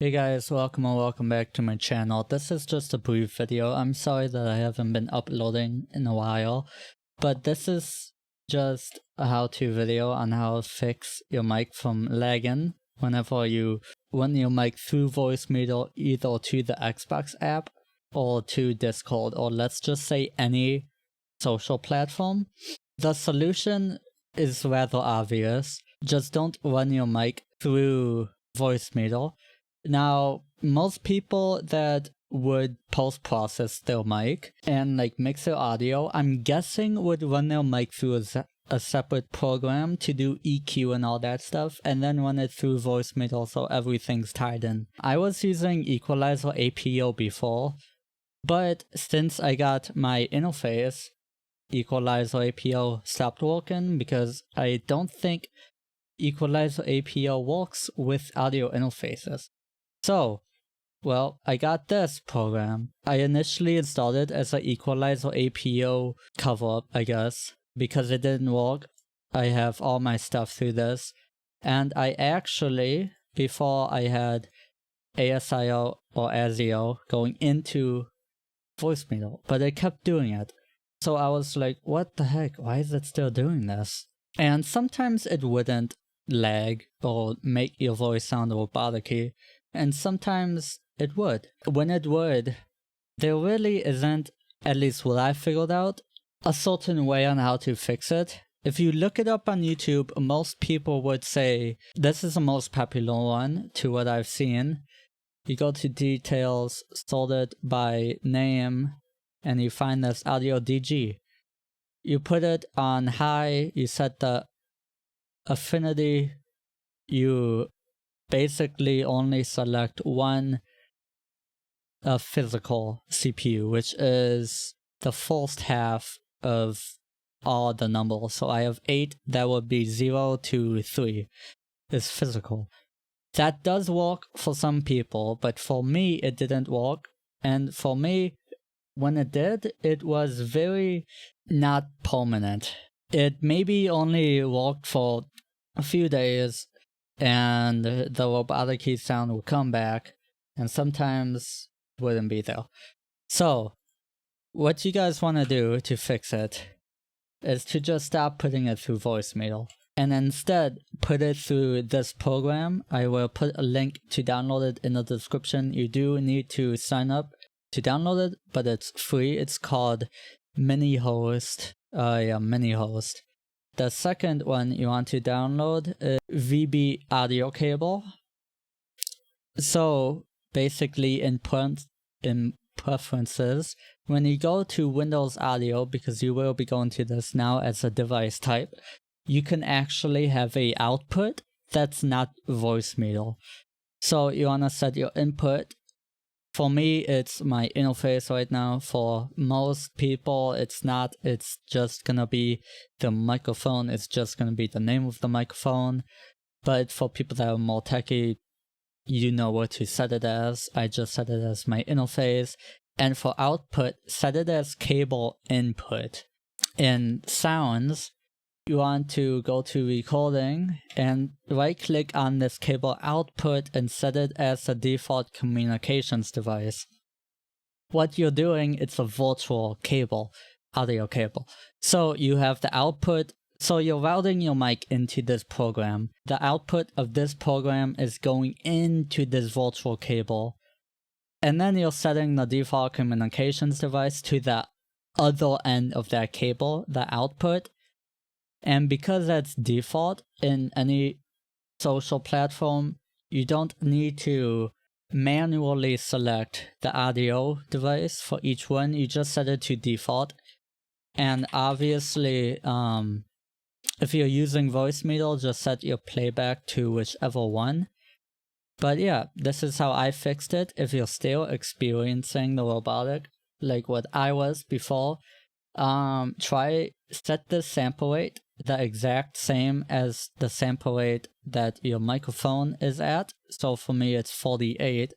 Hey guys, welcome and welcome back to my channel. This is just a brief video. I'm sorry that I haven't been uploading in a while, but this is just a how-to video on how to fix your mic from lagging whenever you run your mic through voicemeeter either to the Xbox app or to Discord, or let's just say any social platform. The solution is rather obvious. Just don't run your mic through voicemeeter. Now, most people that would post-process their mic and mix their audio, I'm guessing would run their mic through a separate program to do EQ and all that stuff, and then run it through voicemeeter so everything's tied in. I was using Equalizer APO before, but since I got my interface, Equalizer APO stopped working because I don't think Equalizer APO works with audio interfaces. So, well, I got this program. I initially installed it as an Equalizer APO cover-up, I guess, because it didn't work. I have all my stuff through this, and I actually, before I had ASIO or ASIO going into voicemeeter, but it kept doing it. So I was like, what the heck, why is it still doing this? And sometimes it wouldn't lag or make your voice sound robotic-y, and sometimes it would. When it would, there really isn't, at least what I figured out, a certain way on how to fix it. If you look it up on YouTube, most people would say, this is the most popular one to what I've seen. You go to details, sort it by name, and you find this audio DG. You put it on high, you set the affinity, you basically only select one physical CPU, which is the first half of all the numbers. So I have 8, that would be 0 to 3 is physical. That does work for some people, but for me it didn't work. And for me, when it did, it was very not permanent. It maybe only worked for a few days, and the robotic key sound will come back, and sometimes it wouldn't be there. So, what you guys want to do to fix it is to just stop putting it through voicemeeter, and instead put it through this program. I will put a link to download it in the description. You do need to sign up to download it, but it's free. It's called Mini-Host. Mini-Host. The second one you want to download is VB audio cable. So basically in preferences, when you go to Windows Audio, because you will be going to this now as a device type, you can actually have a output that's not voicemeeter. So you want to set your input. For me, it's my interface right now. For most people, it's not. It's just gonna be the microphone. It's just gonna be the name of the microphone. But for people that are more techie, you know what to set it as. I just set it as my interface. And for output, set it as cable input. In sounds, you want to go to recording and right click on this cable output and set it as a default communications device. What you're doing, it's a virtual cable, audio cable. So you have the output, so you're routing your mic into this program. The output of this program is going into this virtual cable. And then you're setting the default communications device to the other end of that cable, the output. And because that's default in any social platform, you don't need to manually select the audio device for each one. You just set it to default. And obviously, if you're using voicemeeter, just set your playback to whichever one. But yeah, this is how I fixed it. If you're still experiencing the robotic, like what I was before, try set the sample rate the exact same as the sample rate that your microphone is at. So for me it's 48.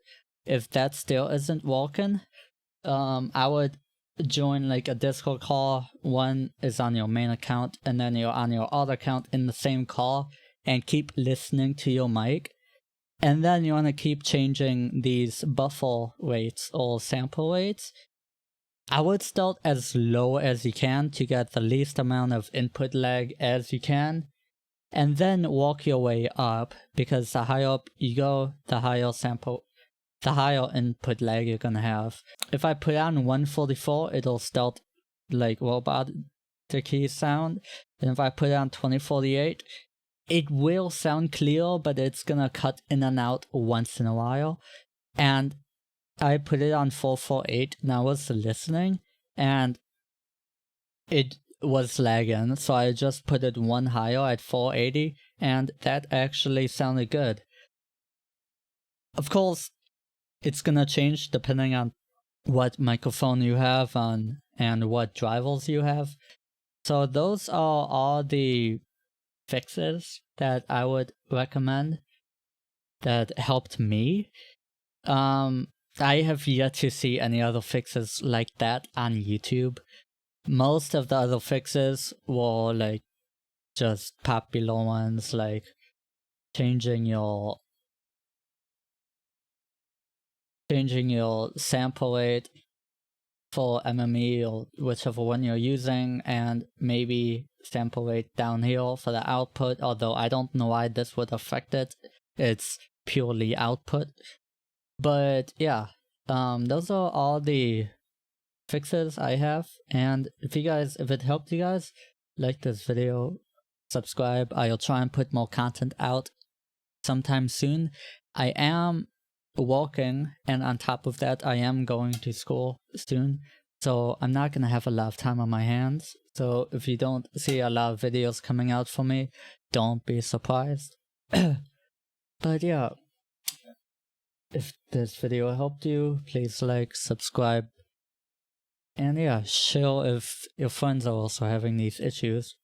If that still isn't working, I would join like a Discord call. One is on your main account and then you're on your other account in the same call, and keep listening to your mic. And then you want to keep changing these buffer rates or sample rates. I would start as low as you can to get the least amount of input lag as you can, and then work your way up, because the higher up you go, the higher input lag you're gonna have. If I put on 144, it'll start like robotic sound, and if I put on 2048, it will sound clear, but it's gonna cut in and out once in a while. And I put it on 448 and I was listening and it was lagging, so I just put it one higher at 480 and that actually sounded good. Of course, it's gonna change depending on what microphone you have on and what drivers you have. So those are all the fixes that I would recommend that helped me. I have yet to see any other fixes like that on YouTube. Most of the other fixes were like just popular ones, like changing your sample rate for MME or whichever one you're using, and maybe sample rate down here for the output, although I don't know why this would affect it. It's purely output. But yeah, those are all the fixes I have, and if it helped you guys, like this video, subscribe. I'll try and put more content out sometime soon. I am working, and on top of that I am going to school soon, so I'm not gonna have a lot of time on my hands. So if you don't see a lot of videos coming out for me, don't be surprised. But yeah, if this video helped you, please like, subscribe, and yeah, share if your friends are also having these issues.